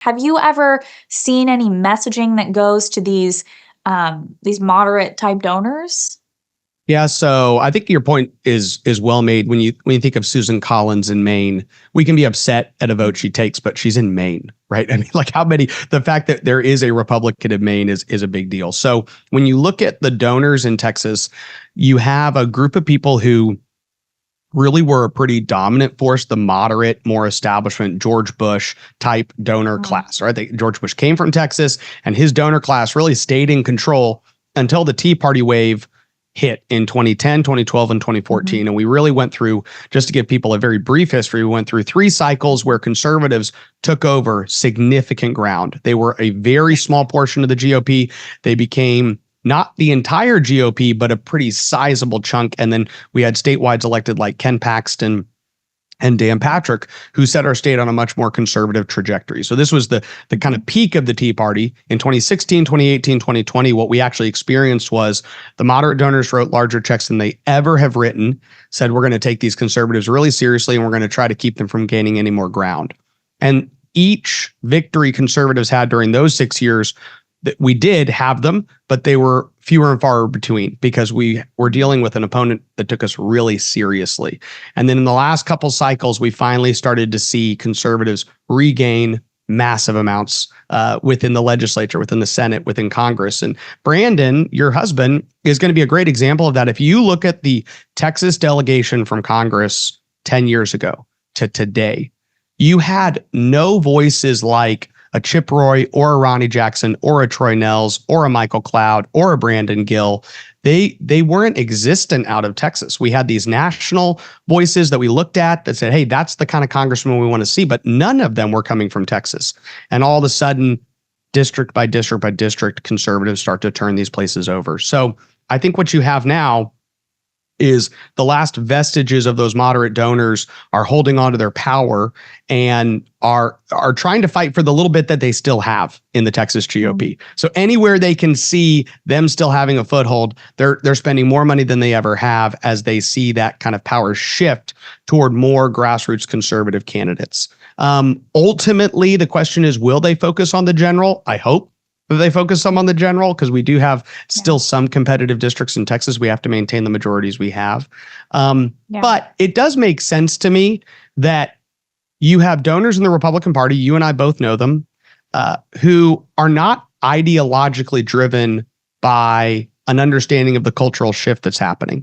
Have you ever seen any messaging that goes to these moderate type donors? Yeah, so I think your point is well made. When you think of Susan Collins in Maine, we can be upset at a vote she takes, but she's in Maine, right? I mean, like the fact that there is a Republican in Maine is a big deal. So when you look at the donors in Texas, you have a group of people who really were a pretty dominant force, the moderate, more establishment George Bush type donor class, right? George Bush came from Texas, and his donor class really stayed in control until the Tea Party wave hit in 2010, 2012, and 2014. And we really went through, just to give people a very brief history, we went through 3 cycles where conservatives took over significant ground. They were a very small portion of the GOP. They became not the entire GOP, but a pretty sizable chunk. And then we had statewide elected like Ken Paxton and Dan Patrick, who set our state on a much more conservative trajectory. So this was the kind of peak of the Tea Party. In 2016, 2018, 2020, what we actually experienced was the moderate donors wrote larger checks than they ever have written, said we're going to take these conservatives really seriously, and we're going to try to keep them from gaining any more ground. And each victory conservatives had during those 6 years, that we did have them, but they were fewer and far between because we were dealing with an opponent that took us really seriously. And then in the last couple cycles, we finally started to see conservatives regain massive amounts within the legislature, within the Senate, within Congress. And Brandon, your husband, is going to be a great example of that. If you look at the Texas delegation from Congress 10 years ago to today, you had no voices like a Chip Roy or a Ronnie Jackson or a Troy Nehls or a Michael Cloud or a Brandon Gill. They weren't existent out of Texas. We had these national voices that we looked at that said, hey, that's the kind of congressman we want to see, but none of them were coming from Texas. And all of a sudden, district by district by district, conservatives start to turn these places over. So I think what you have now is the last vestiges of those moderate donors are holding on to their power and are trying to fight for the little bit that they still have in the Texas GOP. So anywhere they can see them still having a foothold, they're spending more money than they ever have as they see that kind of power shift toward more grassroots conservative candidates. Ultimately, the question is, will they focus on the general? I hope they focus some on the general, because we do have still some competitive districts in Texas. We have to maintain the majorities we have. But it does make sense to me that you have donors in the Republican Party, you and I both know them, who are not ideologically driven by an understanding of the cultural shift that's happening.